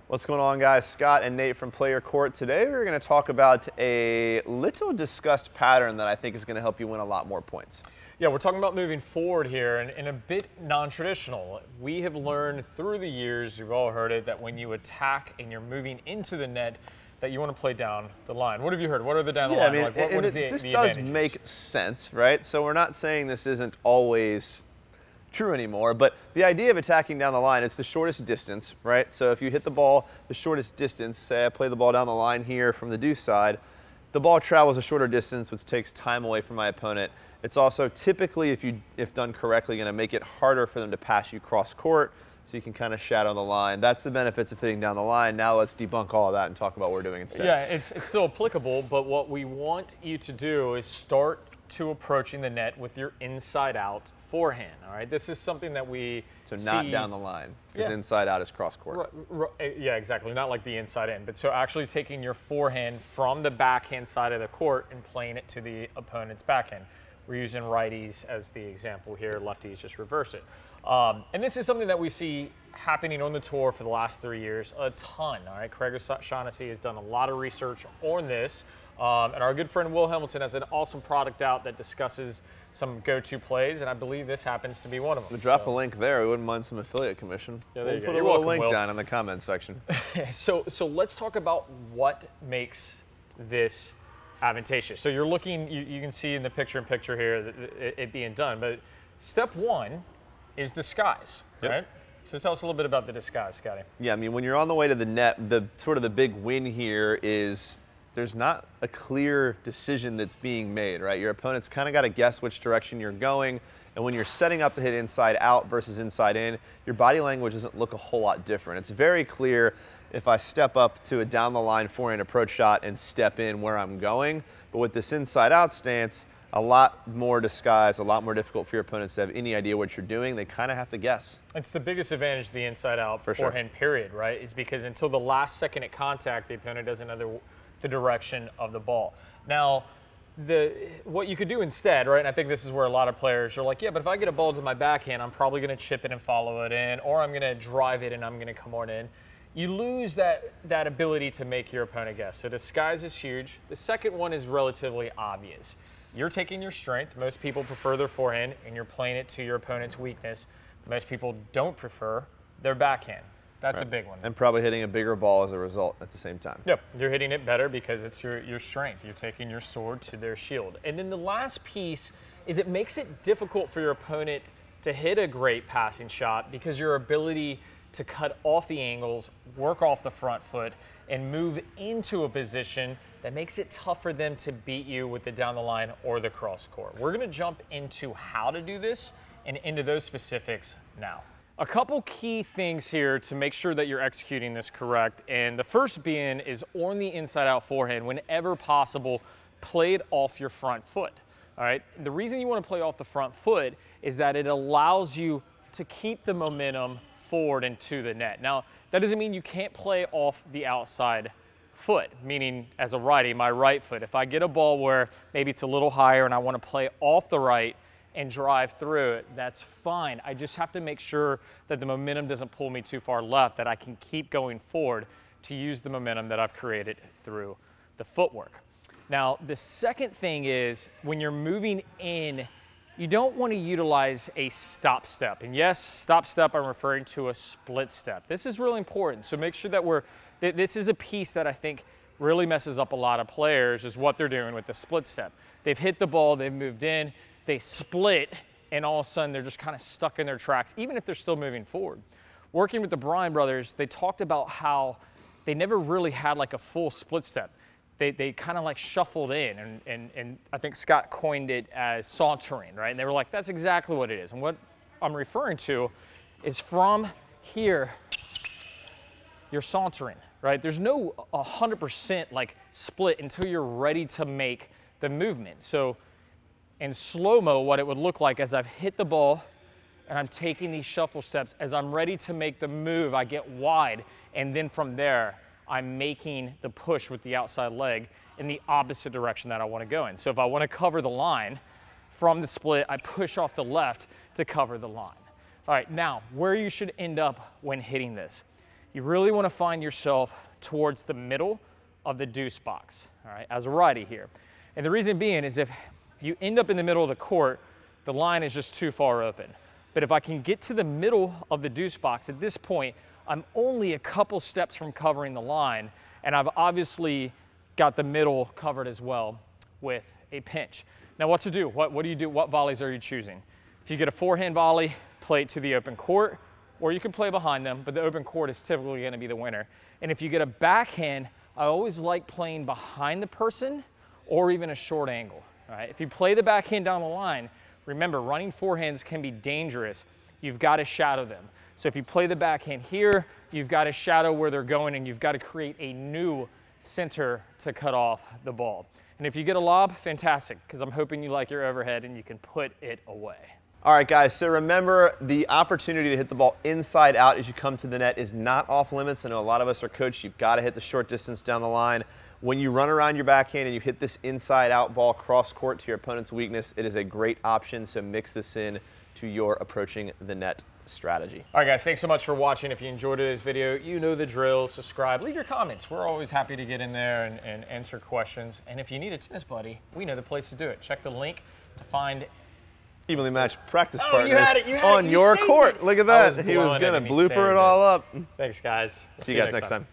What's going on, guys? Scott and Nate from Play Your Court. Today we're going to talk about a little discussed pattern that I think is going to help you win a lot more points. Yeah, we're talking about moving forward here and a bit non-traditional. We have learned through the years, you've all heard it, that when you attack and you're moving into the net, that you want to play down the line. What have you heard? What are the down the line? I mean, like, what is this the does advantages? make sense, right? So we're not saying this isn't always true anymore, but the idea of attacking down the line, it's the shortest distance, right? So if you hit the ball the shortest distance, say I play the ball down the line here from the deuce side, the ball travels a shorter distance, which takes time away from my opponent. It's also typically, if done correctly, going to make it harder for them to pass you cross court, so you can kind of shadow the line. That's the benefits of hitting down the line. Now let's debunk all of that and talk about what we're doing instead. Yeah, it's still applicable, but what we want you to do is start to approaching the net with your inside-out forehand, all right? This is something that we not down the line, because inside out is cross court. Yeah, exactly. Not like the inside in, but so actually taking your forehand from the backhand side of the court and playing it to the opponent's backhand. We're using righties as the example here, lefties just reverse it. And this is something that we see happening on the tour for the last 3 years, a ton, all right? Craig O'Shaughnessy has done a lot of research on this, and our good friend Will Hamilton has an awesome product out that discusses some go-to plays, and I believe this happens to be one of them. We'll drop a link there. We wouldn't mind some affiliate commission. Yeah, there we'll you put go. a little link down in the comments section. So let's talk about what makes this advantageous. So you're looking, you can see in the picture-in-picture here it being done, but step one is disguise, right? So tell us a little bit about the disguise, Scotty. Yeah, I mean, when you're on the way to the net, the big win here is there's not a clear decision that's being made, right? Your opponent's kind of got to guess which direction you're going, and when you're setting up to hit inside out versus inside in, your body language doesn't look a whole lot different. It's very clear if I step up to a down the line forehand approach shot and step in where I'm going, but with this inside out stance, a lot more disguise, a lot more difficult for your opponents to have any idea what you're doing. They kind of have to guess. It's the biggest advantage of the inside out forehand period, right? Is because until the last second at contact, the opponent doesn't know the direction of the ball. Now, what you could do instead, right, and I think this is where a lot of players are like, yeah, but if I get a ball to my backhand, I'm probably going to chip it and follow it in, or I'm going to drive it and I'm going to come on in. You lose that ability to make your opponent guess. So disguise is huge. The second one is relatively obvious. You're taking your strength. Most people prefer their forehand, and you're playing it to your opponent's weakness. Most people don't prefer their backhand. That's a big one. And probably hitting a bigger ball as a result at the same time. Yep, you're hitting it better because it's your strength. You're taking your sword to their shield. And then the last piece is it makes it difficult for your opponent to hit a great passing shot because your ability to cut off the angles, work off the front foot, and move into a position that makes it tough for them to beat you with the down the line or the cross court. We're going to jump into how to do this and into those specifics now. A couple key things here to make sure that you're executing this correct, and the first being is on the inside out forehand, whenever possible, play it off your front foot. All right, the reason you want to play off the front foot is that it allows you to keep the momentum forward and to the net. Now, that doesn't mean you can't play off the outside foot, meaning as a righty, my right foot. If I get a ball where maybe it's a little higher and I want to play off the right and drive through it, that's fine. I just have to make sure that the momentum doesn't pull me too far left, that I can keep going forward to use the momentum that I've created through the footwork. Now, the second thing is when you're moving in, you don't want to utilize a stop step. And yes, stop step, I'm referring to a split step. This is really important. So make sure that this is a piece that I think really messes up a lot of players is what they're doing with the split step. They've hit the ball, they've moved in, they split, and all of a sudden they're just kind of stuck in their tracks, even if they're still moving forward. Working with the Bryan brothers, they talked about how they never really had like a full split step. They kind of like shuffled in, and I think Scott coined it as sauntering, right? And they were like, that's exactly what it is. And what I'm referring to is from here, you're sauntering, right? There's no 100% like split until you're ready to make the movement. So in slow-mo, what it would look like as I've hit the ball and I'm taking these shuffle steps, as I'm ready to make the move, I get wide, and then from there, I'm making the push with the outside leg in the opposite direction that I want to go in. So if I want to cover the line from the split, I push off the left to cover the line. All right, now where you should end up when hitting this. you really want to find yourself towards the middle of the deuce box, all right, as a righty here. And the reason being is if you end up in the middle of the court, the line is just too far open. But if I can get to the middle of the deuce box, at this point, I'm only a couple steps from covering the line, and I've obviously got the middle covered as well with a pinch. Now what to do? What do you do? What volleys are you choosing? If you get a forehand volley, play it to the open court, or you can play behind them, but the open court is typically gonna be the winner. And if you get a backhand, I always like playing behind the person or even a short angle, all right? If you play the backhand down the line, remember, running forehands can be dangerous. You've got to shadow them. So if you play the backhand here, you've got to shadow where they're going, and you've got to create a new center to cut off the ball. And if you get a lob, fantastic, because I'm hoping you like your overhead and you can put it away. All right, guys, so remember, the opportunity to hit the ball inside out as you come to the net is not off limits. I know a lot of us are coached. You've got to hit the short distance down the line. When you run around your backhand and you hit this inside out ball cross court to your opponent's weakness, it is a great option. So mix this in to your approaching the net strategy. All right, guys, thanks so much for watching. If you enjoyed today's video, you know the drill. Subscribe, leave your comments. We're always happy to get in there and answer questions. And if you need a tennis buddy, we know the place to do it. Check the link to find evenly matched practice partners you on your court. It. Look at that. He was going to blooper it all up. Thanks, guys. See you guys next time.